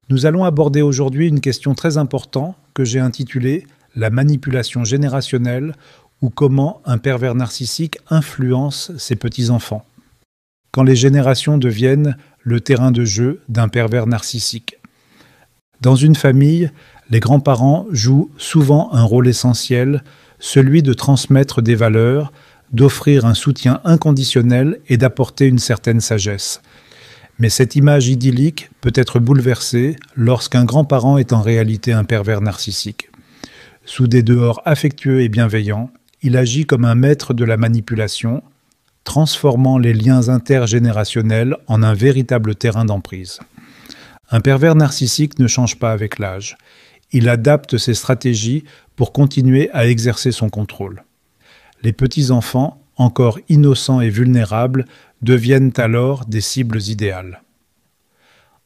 Nous allons aborder aujourd'hui une question très importante que j'ai intitulée « La manipulation générationnelle » ou comment un pervers narcissique influence ses petits-enfants. Quand les générations deviennent le terrain de jeu d'un pervers narcissique. Dans une famille, les grands-parents jouent souvent un rôle essentiel, celui de transmettre des valeurs, d'offrir un soutien inconditionnel et d'apporter une certaine sagesse. Mais cette image idyllique peut être bouleversée lorsqu'un grand-parent est en réalité un pervers narcissique. Sous des dehors affectueux et bienveillants, il agit comme un maître de la manipulation, transformant les liens intergénérationnels en un véritable terrain d'emprise. Un pervers narcissique ne change pas avec l'âge. Il adapte ses stratégies pour continuer à exercer son contrôle. Les petits-enfants, encore innocents et vulnérables, deviennent alors des cibles idéales.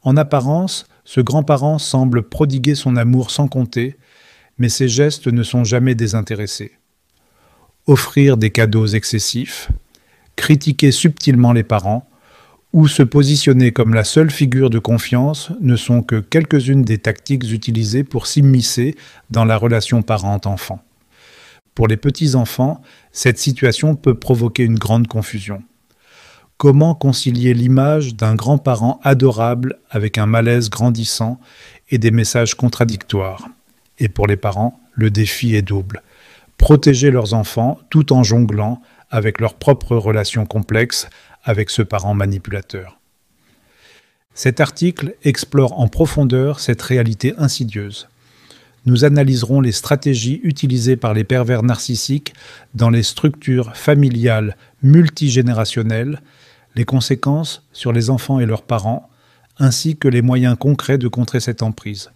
En apparence, ce grand-parent semble prodiguer son amour sans compter, mais ses gestes ne sont jamais désintéressés. Offrir des cadeaux excessifs, critiquer subtilement les parents, ou se positionner comme la seule figure de confiance ne sont que quelques-unes des tactiques utilisées pour s'immiscer dans la relation parent-enfant. Pour les petits-enfants, cette situation peut provoquer une grande confusion. Comment concilier l'image d'un grand-parent adorable avec un malaise grandissant et des messages contradictoires? Et pour les parents, le défi est double. Protéger leurs enfants tout en jonglant avec leurs propres relations complexes avec ce parent manipulateur. Cet article explore en profondeur cette réalité insidieuse. Nous analyserons les stratégies utilisées par les pervers narcissiques dans les structures familiales multigénérationnelles, les conséquences sur les enfants et leurs parents, ainsi que les moyens concrets de contrer cette emprise.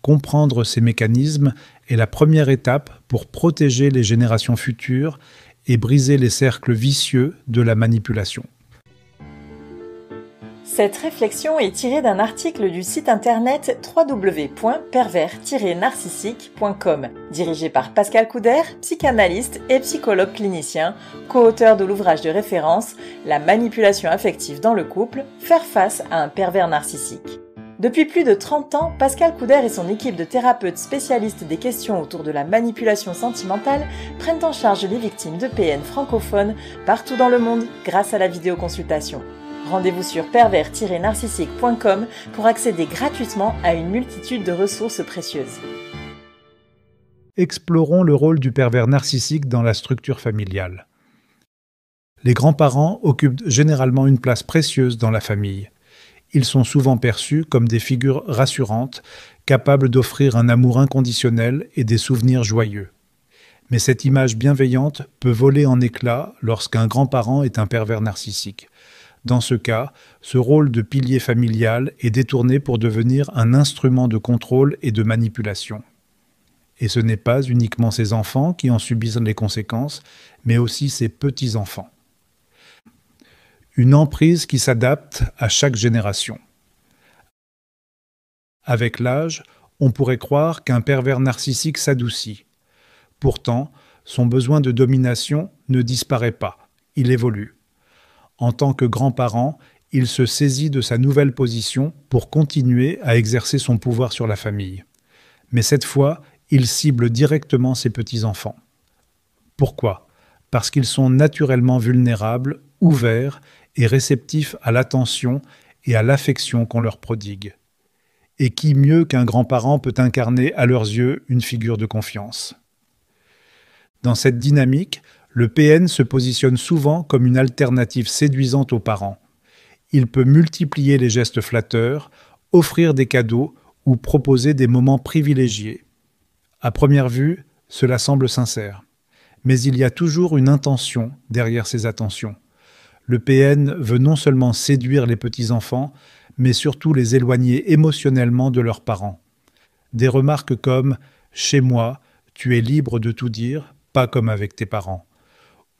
Comprendre ces mécanismes est la première étape pour protéger les générations futures et briser les cercles vicieux de la manipulation. Cette réflexion est tirée d'un article du site internet www.pervers-narcissique.com, dirigé par Pascal Couder, psychanalyste et psychologue clinicien, co-auteur de l'ouvrage de référence « La manipulation affective dans le couple, faire face à un pervers narcissique ». Depuis plus de 30 ans, Pascal Couder et son équipe de thérapeutes spécialistes des questions autour de la manipulation sentimentale prennent en charge les victimes de PN francophones partout dans le monde grâce à la vidéoconsultation. Rendez-vous sur pervers-narcissique.com pour accéder gratuitement à une multitude de ressources précieuses. Explorons le rôle du pervers narcissique dans la structure familiale. Les grands-parents occupent généralement une place précieuse dans la famille. Ils sont souvent perçus comme des figures rassurantes, capables d'offrir un amour inconditionnel et des souvenirs joyeux. Mais cette image bienveillante peut voler en éclats lorsqu'un grand-parent est un pervers narcissique. Dans ce cas, ce rôle de pilier familial est détourné pour devenir un instrument de contrôle et de manipulation. Et ce n'est pas uniquement ses enfants qui en subissent les conséquences, mais aussi ses petits-enfants. Une emprise qui s'adapte à chaque génération. Avec l'âge, on pourrait croire qu'un pervers narcissique s'adoucit. Pourtant, son besoin de domination ne disparaît pas, il évolue. En tant que grand-parent, il se saisit de sa nouvelle position pour continuer à exercer son pouvoir sur la famille. Mais cette fois, il cible directement ses petits-enfants. Pourquoi? Parce qu'ils sont naturellement vulnérables, ouverts et réceptifs à l'attention et à l'affection qu'on leur prodigue. Et qui mieux qu'un grand-parent peut incarner à leurs yeux une figure de confiance? Dans cette dynamique, le PN se positionne souvent comme une alternative séduisante aux parents. Il peut multiplier les gestes flatteurs, offrir des cadeaux ou proposer des moments privilégiés. À première vue, cela semble sincère. Mais il y a toujours une intention derrière ces attentions. Le PN veut non seulement séduire les petits-enfants, mais surtout les éloigner émotionnellement de leurs parents. Des remarques comme « Chez moi, tu es libre de tout dire, pas comme avec tes parents »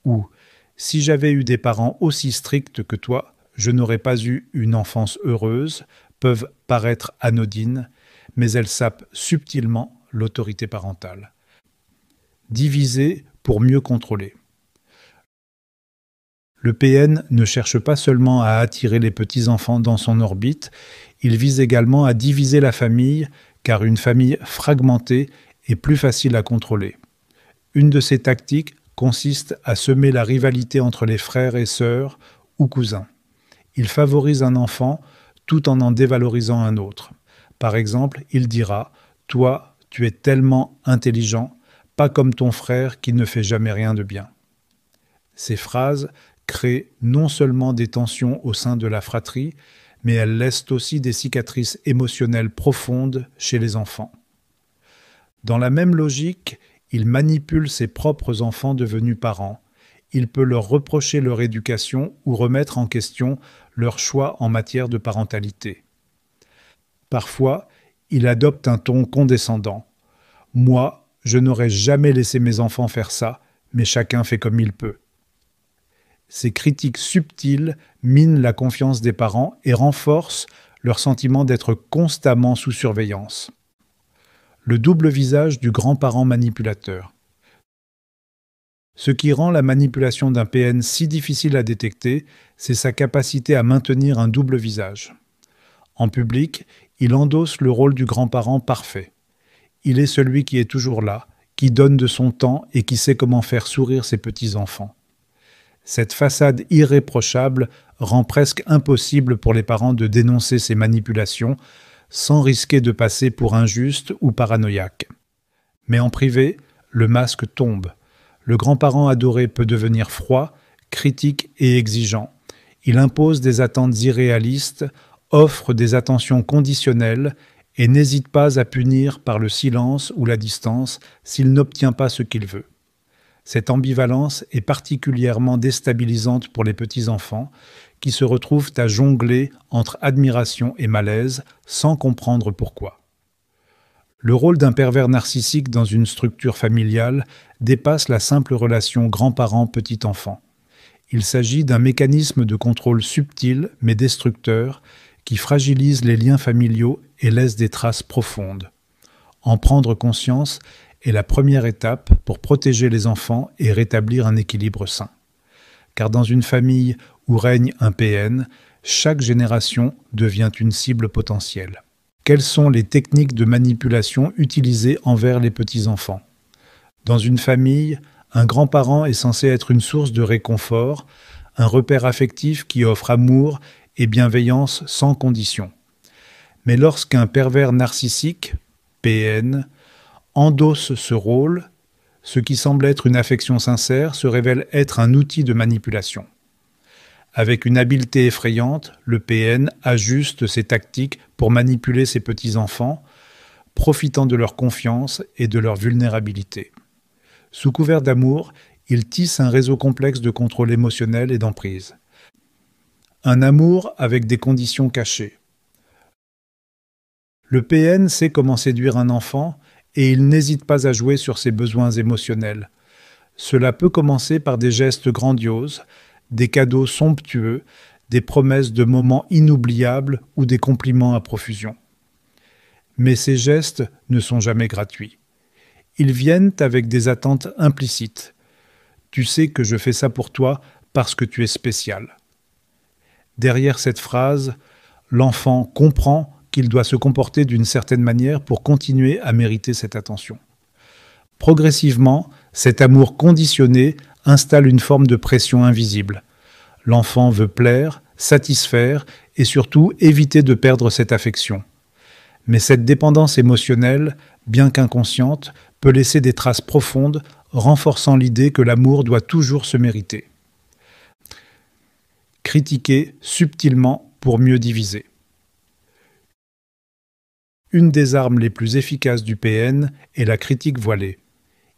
ou « Si j'avais eu des parents aussi stricts que toi, je n'aurais pas eu une enfance heureuse » peuvent paraître anodines, mais elles sapent subtilement l'autorité parentale. Diviser pour mieux contrôler. Le PN ne cherche pas seulement à attirer les petits-enfants dans son orbite, il vise également à diviser la famille, car une famille fragmentée est plus facile à contrôler. Une de ces tactiques consiste à semer la rivalité entre les frères et sœurs ou cousins. Il favorise un enfant tout en dévalorisant un autre. Par exemple, il dira « Toi, tu es tellement intelligent, pas comme ton frère qui ne fait jamais rien de bien. » Ces phrases créent non seulement des tensions au sein de la fratrie, mais elles laissent aussi des cicatrices émotionnelles profondes chez les enfants. Dans la même logique, il manipule ses propres enfants devenus parents. Il peut leur reprocher leur éducation ou remettre en question leur choix en matière de parentalité. Parfois, il adopte un ton condescendant. « Moi, je n'aurais jamais laissé mes enfants faire ça, mais chacun fait comme il peut. » Ces critiques subtiles minent la confiance des parents et renforcent leur sentiment d'être constamment sous surveillance. Le double visage du grand-parent manipulateur. Ce qui rend la manipulation d'un PN si difficile à détecter, c'est sa capacité à maintenir un double visage. En public, il endosse le rôle du grand-parent parfait. Il est celui qui est toujours là, qui donne de son temps et qui sait comment faire sourire ses petits-enfants. Cette façade irréprochable rend presque impossible pour les parents de dénoncer ces manipulations sans risquer de passer pour injuste ou paranoïaque. Mais en privé, le masque tombe. Le grand-parent adoré peut devenir froid, critique et exigeant. Il impose des attentes irréalistes, offre des attentions conditionnelles et n'hésite pas à punir par le silence ou la distance s'il n'obtient pas ce qu'il veut. Cette ambivalence est particulièrement déstabilisante pour les petits-enfants qui se retrouvent à jongler entre admiration et malaise sans comprendre pourquoi. Le rôle d'un pervers narcissique dans une structure familiale dépasse la simple relation grand-parent-petit-enfant. Il s'agit d'un mécanisme de contrôle subtil mais destructeur qui fragilise les liens familiaux et laisse des traces profondes. En prendre conscience est la première étape pour protéger les enfants et rétablir un équilibre sain. Car dans une famille où règne un PN, chaque génération devient une cible potentielle. Quelles sont les techniques de manipulation utilisées envers les petits-enfants? Dans une famille, un grand-parent est censé être une source de réconfort, un repère affectif qui offre amour et bienveillance sans condition. Mais lorsqu'un pervers narcissique, PN, endosse ce rôle, ce qui semble être une affection sincère se révèle être un outil de manipulation. Avec une habileté effrayante, le PN ajuste ses tactiques pour manipuler ses petits-enfants, profitant de leur confiance et de leur vulnérabilité. Sous couvert d'amour, il tisse un réseau complexe de contrôle émotionnel et d'emprise. Un amour avec des conditions cachées. Le PN sait comment séduire un enfant et il n'hésite pas à jouer sur ses besoins émotionnels. Cela peut commencer par des gestes grandioses, des cadeaux somptueux, des promesses de moments inoubliables ou des compliments à profusion. Mais ces gestes ne sont jamais gratuits. Ils viennent avec des attentes implicites. Tu sais que je fais ça pour toi parce que tu es spécial. Derrière cette phrase, l'enfant comprend qu'il doit se comporter d'une certaine manière pour continuer à mériter cette attention. Progressivement, cet amour conditionné installe une forme de pression invisible. L'enfant veut plaire, satisfaire et surtout éviter de perdre cette affection. Mais cette dépendance émotionnelle, bien qu'inconsciente, peut laisser des traces profondes, renforçant l'idée que l'amour doit toujours se mériter. Critiquer subtilement pour mieux diviser. Une des armes les plus efficaces du PN est la critique voilée.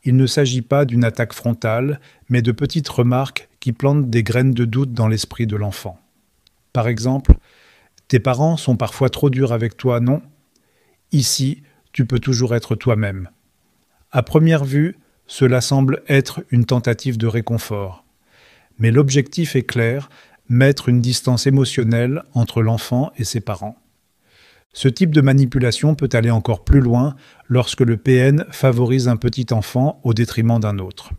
Il ne s'agit pas d'une attaque frontale, mais de petites remarques qui plantent des graines de doute dans l'esprit de l'enfant. Par exemple, « Tes parents sont parfois trop durs avec toi, non ? Ici, tu peux toujours être toi-même. » À première vue, cela semble être une tentative de réconfort. Mais l'objectif est clair, mettre une distance émotionnelle entre l'enfant et ses parents. Ce type de manipulation peut aller encore plus loin lorsque le PN favorise un petit enfant au détriment d'un autre.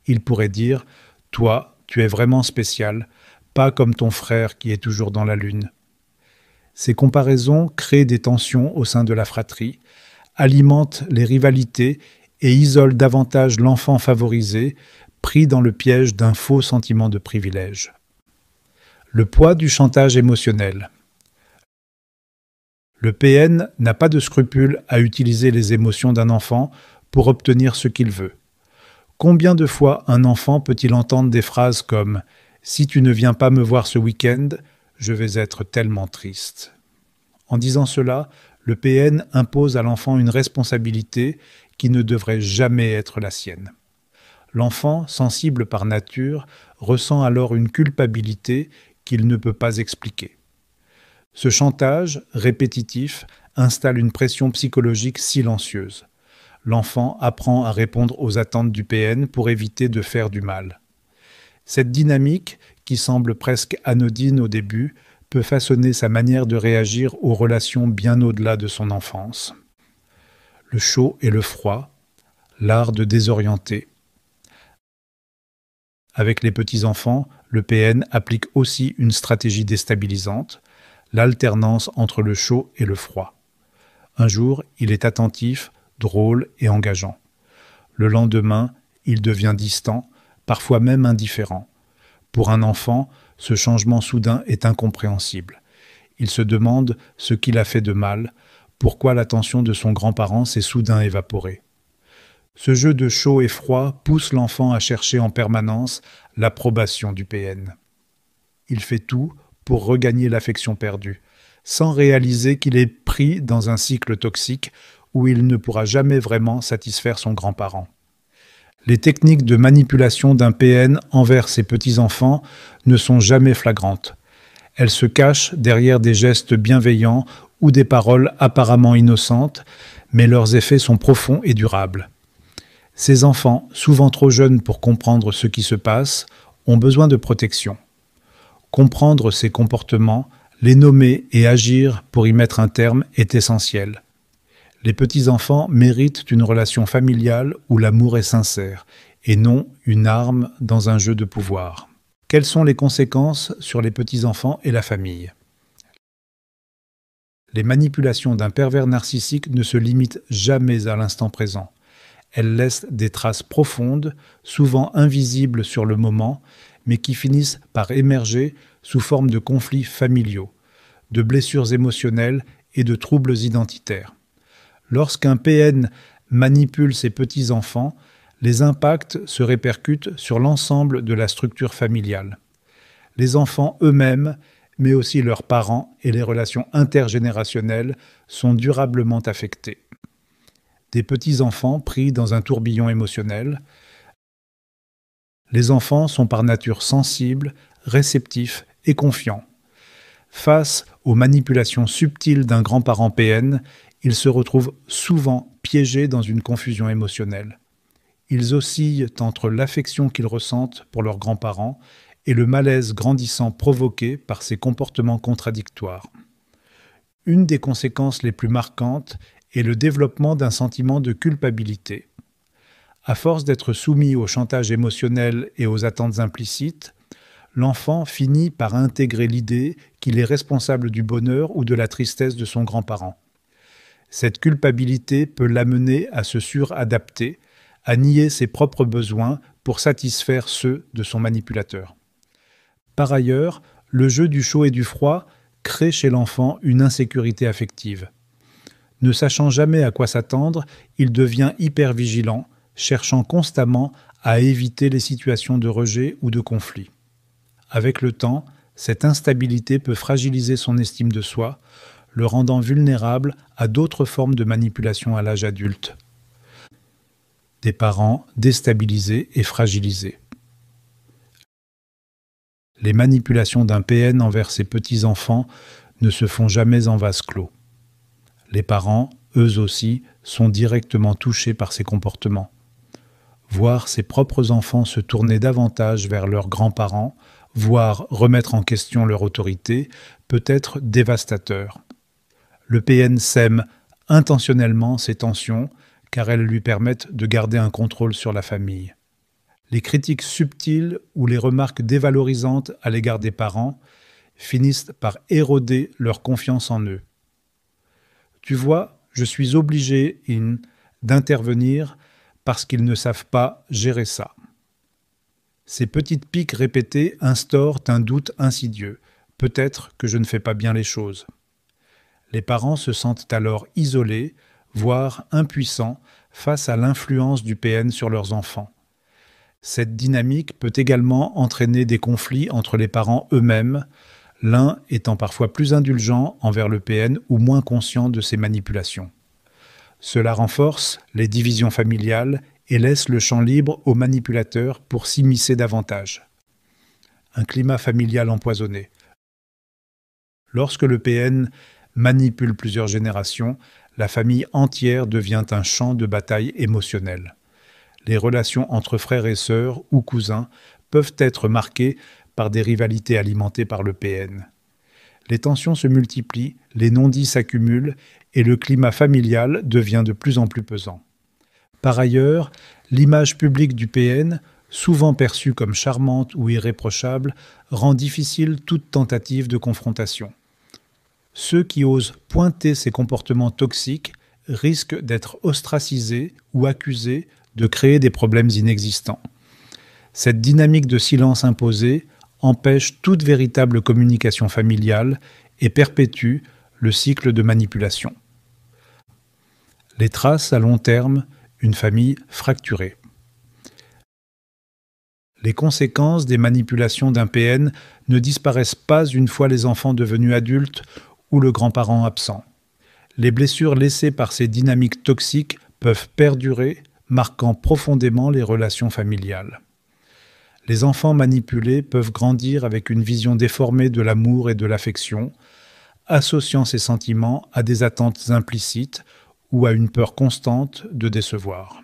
Il pourrait dire « Toi, Tu es vraiment spécial, pas comme ton frère qui est toujours dans la lune. Ces comparaisons créent des tensions au sein de la fratrie, alimentent les rivalités et isolent davantage l'enfant favorisé, pris dans le piège d'un faux sentiment de privilège. Le poids du chantage émotionnel. Le PN n'a pas de scrupule à utiliser les émotions d'un enfant pour obtenir ce qu'il veut. Combien de fois un enfant peut-il entendre des phrases comme « Si tu ne viens pas me voir ce week-end, je vais être tellement triste ». En disant cela, le PN impose à l'enfant une responsabilité qui ne devrait jamais être la sienne. L'enfant, sensible par nature, ressent alors une culpabilité qu'il ne peut pas expliquer. Ce chantage, répétitif, installe une pression psychologique silencieuse. L'enfant apprend à répondre aux attentes du PN pour éviter de faire du mal. Cette dynamique, qui semble presque anodine au début, peut façonner sa manière de réagir aux relations bien au-delà de son enfance. Le chaud et le froid, l'art de désorienter. Avec les petits-enfants, le PN applique aussi une stratégie déstabilisante, l'alternance entre le chaud et le froid. Un jour, il est attentif, drôle et engageant. Le lendemain, il devient distant, parfois même indifférent. Pour un enfant, ce changement soudain est incompréhensible. Il se demande ce qu'il a fait de mal, pourquoi l'attention de son grand-parent s'est soudain évaporée. Ce jeu de chaud et froid pousse l'enfant à chercher en permanence l'approbation du PN. Il fait tout pour regagner l'affection perdue, sans réaliser qu'il est pris dans un cycle toxique où il ne pourra jamais vraiment satisfaire son grand-parent. Les techniques de manipulation d'un PN envers ses petits-enfants ne sont jamais flagrantes. Elles se cachent derrière des gestes bienveillants ou des paroles apparemment innocentes, mais leurs effets sont profonds et durables. Ces enfants, souvent trop jeunes pour comprendre ce qui se passe, ont besoin de protection. Comprendre ces comportements, les nommer et agir pour y mettre un terme est essentiel. Les petits-enfants méritent une relation familiale où l'amour est sincère, et non une arme dans un jeu de pouvoir. Quelles sont les conséquences sur les petits-enfants et la famille ? Les manipulations d'un pervers narcissique ne se limitent jamais à l'instant présent. Elles laissent des traces profondes, souvent invisibles sur le moment, mais qui finissent par émerger sous forme de conflits familiaux, de blessures émotionnelles et de troubles identitaires. Lorsqu'un PN manipule ses petits-enfants, les impacts se répercutent sur l'ensemble de la structure familiale. Les enfants eux-mêmes, mais aussi leurs parents et les relations intergénérationnelles sont durablement affectés. Des petits-enfants pris dans un tourbillon émotionnel. Les enfants sont par nature sensibles, réceptifs et confiants. Face aux manipulations subtiles d'un grand-parent PN, ils se retrouvent souvent piégés dans une confusion émotionnelle. Ils oscillent entre l'affection qu'ils ressentent pour leurs grands-parents et le malaise grandissant provoqué par ces comportements contradictoires. Une des conséquences les plus marquantes est le développement d'un sentiment de culpabilité. À force d'être soumis au chantage émotionnel et aux attentes implicites, l'enfant finit par intégrer l'idée qu'il est responsable du bonheur ou de la tristesse de son grand-parent. Cette culpabilité peut l'amener à se suradapter, à nier ses propres besoins pour satisfaire ceux de son manipulateur. Par ailleurs, le jeu du chaud et du froid crée chez l'enfant une insécurité affective. Ne sachant jamais à quoi s'attendre, il devient hypervigilant, cherchant constamment à éviter les situations de rejet ou de conflit. Avec le temps, cette instabilité peut fragiliser son estime de soi, le rendant vulnérable à d'autres formes de manipulation à l'âge adulte. Des parents déstabilisés et fragilisés. Les manipulations d'un PN envers ses petits-enfants ne se font jamais en vase clos. Les parents, eux aussi, sont directement touchés par ces comportements. Voir ses propres enfants se tourner davantage vers leurs grands-parents, voire remettre en question leur autorité, peut être dévastateur. Le PN sème intentionnellement ces tensions car elles lui permettent de garder un contrôle sur la famille. les critiques subtiles ou les remarques dévalorisantes à l'égard des parents finissent par éroder leur confiance en eux. Tu vois, je suis obligé d'intervenir parce qu'ils ne savent pas gérer ça. Ces petites piques répétées instaurent un doute insidieux. Peut-être que je ne fais pas bien les choses. Les parents se sentent alors isolés, voire impuissants, face à l'influence du PN sur leurs enfants. Cette dynamique peut également entraîner des conflits entre les parents eux-mêmes, l'un étant parfois plus indulgent envers le PN ou moins conscient de ses manipulations. Cela renforce les divisions familiales et laisse le champ libre aux manipulateurs pour s'immiscer davantage. Un climat familial empoisonné. Lorsque le PN manipule plusieurs générations, la famille entière devient un champ de bataille émotionnelle. Les relations entre frères et sœurs ou cousins peuvent être marquées par des rivalités alimentées par le PN. Les tensions se multiplient, les non-dits s'accumulent et le climat familial devient de plus en plus pesant. Par ailleurs, l'image publique du PN, souvent perçue comme charmante ou irréprochable, rend difficile toute tentative de confrontation. Ceux qui osent pointer ces comportements toxiques risquent d'être ostracisés ou accusés de créer des problèmes inexistants. Cette dynamique de silence imposée empêche toute véritable communication familiale et perpétue le cycle de manipulation. Les traces à long terme, une famille fracturée. Les conséquences des manipulations d'un PN ne disparaissent pas une fois les enfants devenus adultes ou le grand-parent absent. Les blessures laissées par ces dynamiques toxiques peuvent perdurer, marquant profondément les relations familiales. Les enfants manipulés peuvent grandir avec une vision déformée de l'amour et de l'affection, associant ces sentiments à des attentes implicites ou à une peur constante de décevoir.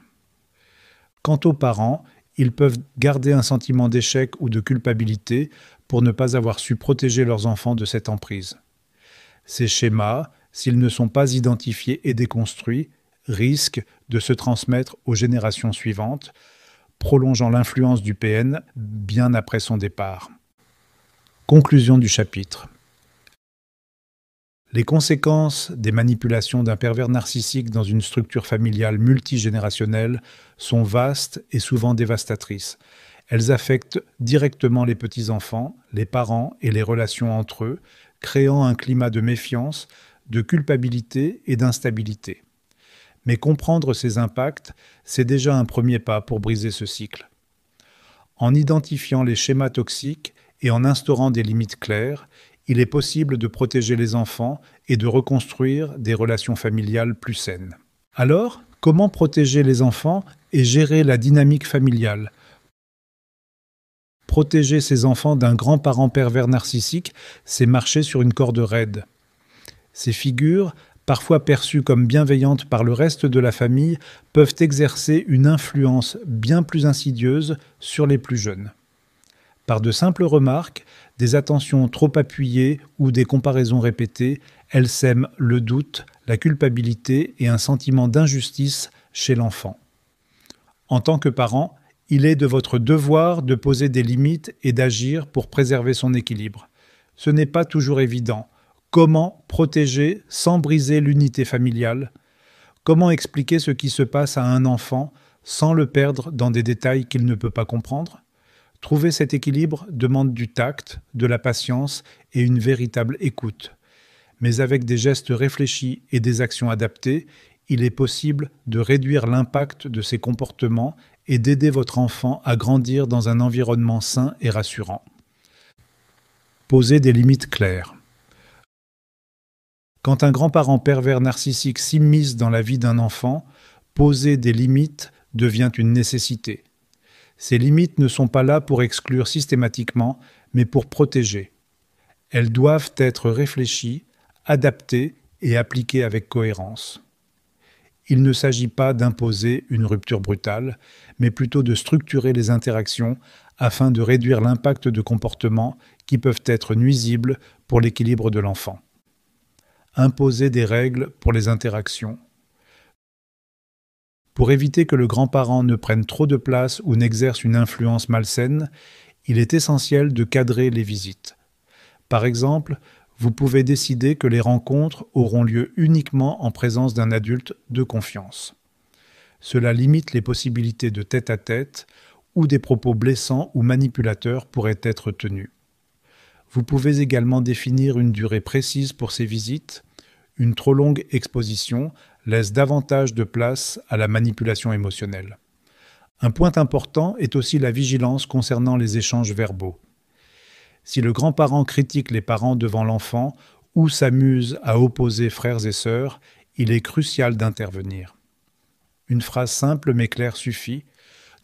Quant aux parents, ils peuvent garder un sentiment d'échec ou de culpabilité pour ne pas avoir su protéger leurs enfants de cette emprise. Ces schémas, s'ils ne sont pas identifiés et déconstruits, risquent de se transmettre aux générations suivantes, prolongeant l'influence du PN bien après son départ. Conclusion du chapitre. Les conséquences des manipulations d'un pervers narcissique dans une structure familiale multigénérationnelle sont vastes et souvent dévastatrices. Elles affectent directement les petits-enfants, les parents et les relations entre eux, créant un climat de méfiance, de culpabilité et d'instabilité. Mais comprendre ces impacts, c'est déjà un premier pas pour briser ce cycle. En identifiant les schémas toxiques et en instaurant des limites claires, il est possible de protéger les enfants et de reconstruire des relations familiales plus saines. Alors, comment protéger les enfants et gérer la dynamique familiale ? Protéger ses enfants d'un grand-parent pervers narcissique, c'est marcher sur une corde raide. Ces figures, parfois perçues comme bienveillantes par le reste de la famille, peuvent exercer une influence bien plus insidieuse sur les plus jeunes. Par de simples remarques, des attentions trop appuyées ou des comparaisons répétées, elles sèment le doute, la culpabilité et un sentiment d'injustice chez l'enfant. En tant que parent, il est de votre devoir de poser des limites et d'agir pour préserver son équilibre. Ce n'est pas toujours évident. Comment protéger sans briser l'unité familiale ? Comment expliquer ce qui se passe à un enfant sans le perdre dans des détails qu'il ne peut pas comprendre ? Trouver cet équilibre demande du tact, de la patience et une véritable écoute. Mais avec des gestes réfléchis et des actions adaptées, il est possible de réduire l'impact de ces comportements et d'aider votre enfant à grandir dans un environnement sain et rassurant. Posez des limites claires. Quand un grand-parent pervers narcissique s'immisce dans la vie d'un enfant, poser des limites devient une nécessité. Ces limites ne sont pas là pour exclure systématiquement, mais pour protéger. Elles doivent être réfléchies, adaptées et appliquées avec cohérence. Il ne s'agit pas d'imposer une rupture brutale, mais plutôt de structurer les interactions afin de réduire l'impact de comportements qui peuvent être nuisibles pour l'équilibre de l'enfant. Imposer des règles pour les interactions. Pour éviter que le grand-parent ne prenne trop de place ou n'exerce une influence malsaine, il est essentiel de cadrer les visites. Par exemple, vous pouvez décider que les rencontres auront lieu uniquement en présence d'un adulte de confiance. Cela limite les possibilités de tête-à-tête où des propos blessants ou manipulateurs pourraient être tenus. Vous pouvez également définir une durée précise pour ces visites. Une trop longue exposition laisse davantage de place à la manipulation émotionnelle. Un point important est aussi la vigilance concernant les échanges verbaux. Si le grand-parent critique les parents devant l'enfant ou s'amuse à opposer frères et sœurs, il est crucial d'intervenir. Une phrase simple mais claire suffit.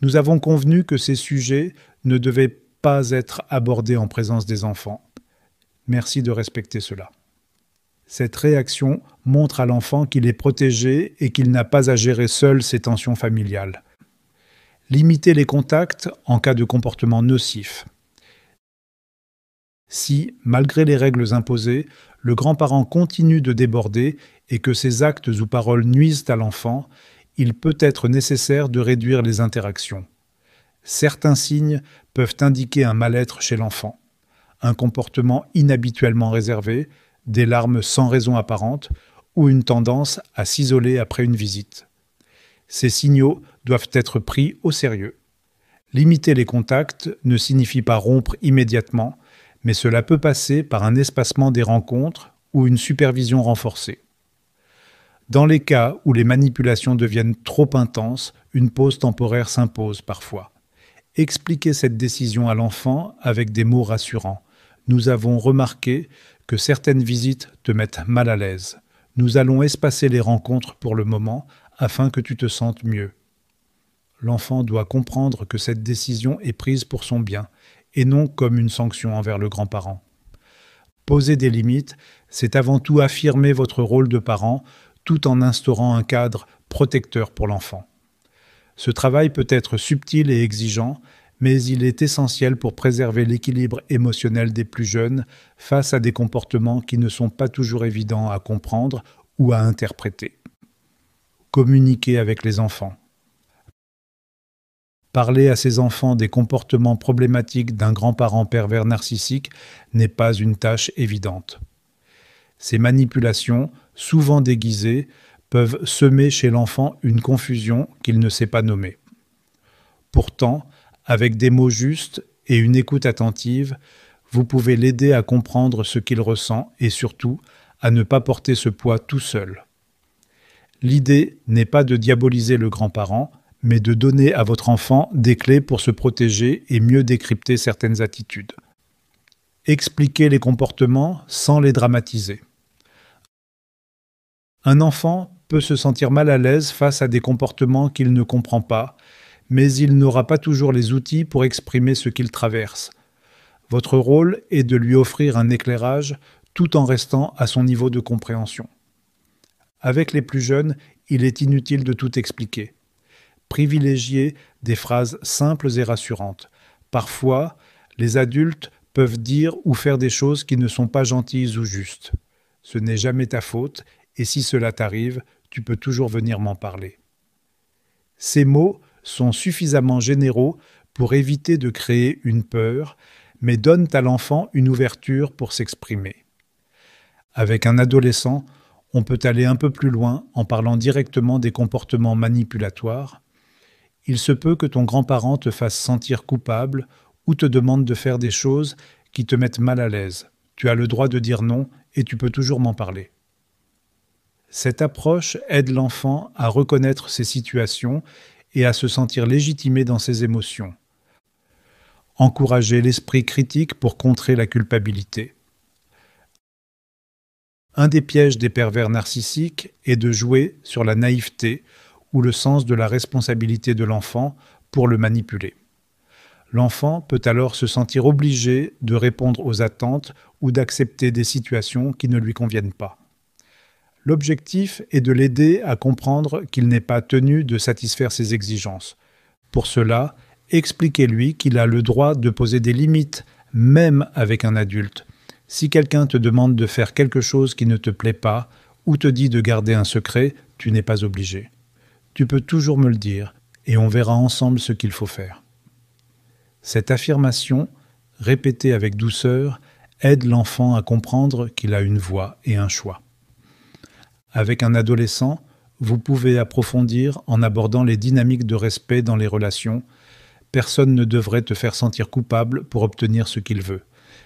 Nous avons convenu que ces sujets ne devaient pas être abordés en présence des enfants. Merci de respecter cela. Cette réaction montre à l'enfant qu'il est protégé et qu'il n'a pas à gérer seul ses tensions familiales. Limitez les contacts en cas de comportement nocif. Si, malgré les règles imposées, le grand-parent continue de déborder et que ses actes ou paroles nuisent à l'enfant, il peut être nécessaire de réduire les interactions. Certains signes peuvent indiquer un mal-être chez l'enfant, un comportement inhabituellement réservé, des larmes sans raison apparente ou une tendance à s'isoler après une visite. Ces signaux doivent être pris au sérieux. Limiter les contacts ne signifie pas rompre immédiatement, mais cela peut passer par un espacement des rencontres ou une supervision renforcée. Dans les cas où les manipulations deviennent trop intenses, une pause temporaire s'impose parfois. Expliquez cette décision à l'enfant avec des mots rassurants. Nous avons remarqué que certaines visites te mettent mal à l'aise. Nous allons espacer les rencontres pour le moment afin que tu te sentes mieux. L'enfant doit comprendre que cette décision est prise pour son bien et non comme une sanction envers le grand-parent. Poser des limites, c'est avant tout affirmer votre rôle de parent tout en instaurant un cadre protecteur pour l'enfant. Ce travail peut être subtil et exigeant, mais il est essentiel pour préserver l'équilibre émotionnel des plus jeunes face à des comportements qui ne sont pas toujours évidents à comprendre ou à interpréter. Communiquer avec les enfants. Parler à ses enfants des comportements problématiques d'un grand-parent pervers narcissique n'est pas une tâche évidente. Ces manipulations, souvent déguisées, peuvent semer chez l'enfant une confusion qu'il ne sait pas nommer. Pourtant, avec des mots justes et une écoute attentive, vous pouvez l'aider à comprendre ce qu'il ressent et surtout à ne pas porter ce poids tout seul. L'idée n'est pas de diaboliser le grand-parent, mais de donner à votre enfant des clés pour se protéger et mieux décrypter certaines attitudes. Expliquez les comportements sans les dramatiser. Un enfant peut se sentir mal à l'aise face à des comportements qu'il ne comprend pas, mais il n'aura pas toujours les outils pour exprimer ce qu'il traverse. Votre rôle est de lui offrir un éclairage tout en restant à son niveau de compréhension. Avec les plus jeunes, il est inutile de tout expliquer. Privilégiez des phrases simples et rassurantes. Parfois, les adultes peuvent dire ou faire des choses qui ne sont pas gentilles ou justes. Ce n'est jamais ta faute, et si cela t'arrive, tu peux toujours venir m'en parler. Ces mots sont suffisamment généraux pour éviter de créer une peur, mais donnent à l'enfant une ouverture pour s'exprimer. Avec un adolescent, on peut aller un peu plus loin en parlant directement des comportements manipulatoires. Il se peut que ton grand-parent te fasse sentir coupable ou te demande de faire des choses qui te mettent mal à l'aise. Tu as le droit de dire non et tu peux toujours m'en parler. Cette approche aide l'enfant à reconnaître ses situations et à se sentir légitimé dans ses émotions. Encouragez l'esprit critique pour contrer la culpabilité. Un des pièges des pervers narcissiques est de jouer sur la naïveté ou le sens de la responsabilité de l'enfant pour le manipuler. L'enfant peut alors se sentir obligé de répondre aux attentes ou d'accepter des situations qui ne lui conviennent pas. L'objectif est de l'aider à comprendre qu'il n'est pas tenu de satisfaire ses exigences. Pour cela, expliquez-lui qu'il a le droit de poser des limites, même avec un adulte. Si quelqu'un te demande de faire quelque chose qui ne te plaît pas ou te dit de garder un secret, tu n'es pas obligé. Tu peux toujours me le dire et on verra ensemble ce qu'il faut faire. Cette affirmation, répétée avec douceur, aide l'enfant à comprendre qu'il a une voix et un choix. Avec un adolescent, vous pouvez approfondir en abordant les dynamiques de respect dans les relations. Personne ne devrait te faire sentir coupable pour obtenir ce qu'il veut.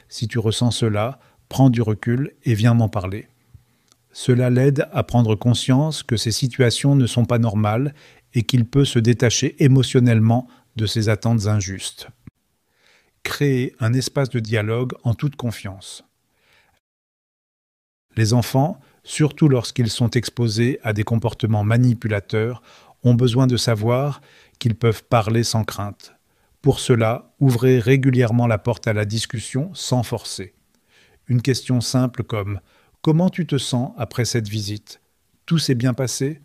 Si tu ressens cela, prends du recul et viens m'en parler. Cela l'aide à prendre conscience que ces situations ne sont pas normales et qu'il peut se détacher émotionnellement de ces attentes injustes. Créer un espace de dialogue en toute confiance. Les enfants, surtout lorsqu'ils sont exposés à des comportements manipulateurs, ont besoin de savoir qu'ils peuvent parler sans crainte. Pour cela, ouvrez régulièrement la porte à la discussion sans forcer. Une question simple comme « Comment tu te sens après cette visite ? Tout s'est bien passé ?»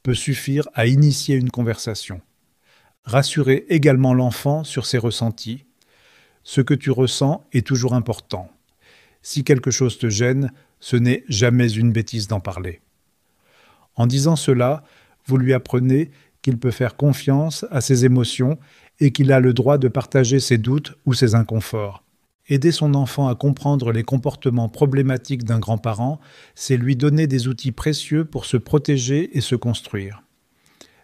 peut suffire à initier une conversation. Rassurez également l'enfant sur ses ressentis. Ce que tu ressens est toujours important. Si quelque chose te gêne, ce n'est jamais une bêtise d'en parler. En disant cela, vous lui apprenez qu'il peut faire confiance à ses émotions et qu'il a le droit de partager ses doutes ou ses inconforts. Aider son enfant à comprendre les comportements problématiques d'un grand-parent, c'est lui donner des outils précieux pour se protéger et se construire.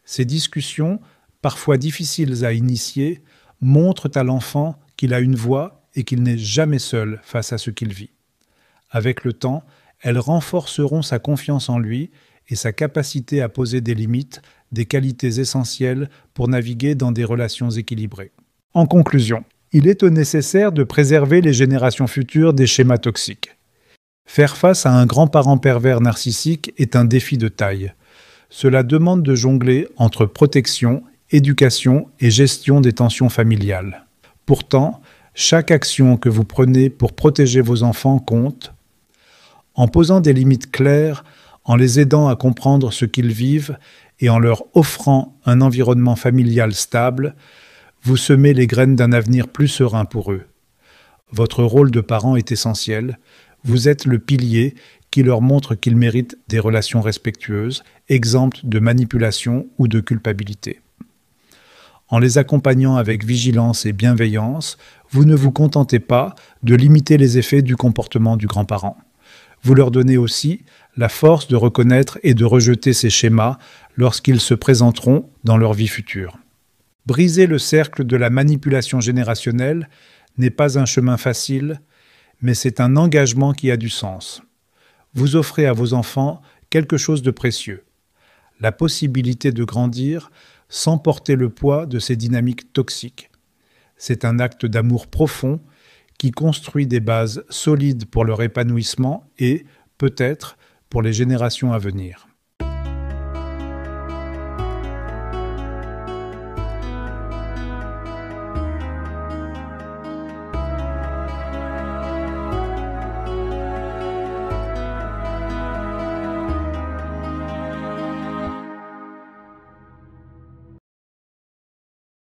Ces discussions, parfois difficiles à initier, montrent à l'enfant qu'il a une voix et qu'il n'est jamais seul face à ce qu'il vit. Avec le temps, elles renforceront sa confiance en lui et sa capacité à poser des limites, des qualités essentielles pour naviguer dans des relations équilibrées. En conclusion, il est nécessaire de préserver les générations futures des schémas toxiques. Faire face à un grand-parent pervers narcissique est un défi de taille. Cela demande de jongler entre protection, éducation et gestion des tensions familiales. Pourtant, chaque action que vous prenez pour protéger vos enfants compte. En posant des limites claires, en les aidant à comprendre ce qu'ils vivent et en leur offrant un environnement familial stable, vous semez les graines d'un avenir plus serein pour eux. Votre rôle de parent est essentiel. Vous êtes le pilier qui leur montre qu'ils méritent des relations respectueuses, exemptes de manipulation ou de culpabilité. En les accompagnant avec vigilance et bienveillance, vous ne vous contentez pas de limiter les effets du comportement du grand-parent. Vous leur donnez aussi la force de reconnaître et de rejeter ces schémas lorsqu'ils se présenteront dans leur vie future. Briser le cercle de la manipulation générationnelle n'est pas un chemin facile, mais c'est un engagement qui a du sens. Vous offrez à vos enfants quelque chose de précieux, la possibilité de grandir sans porter le poids de ces dynamiques toxiques. C'est un acte d'amour profond qui construit des bases solides pour leur épanouissement et, peut-être, pour les générations à venir.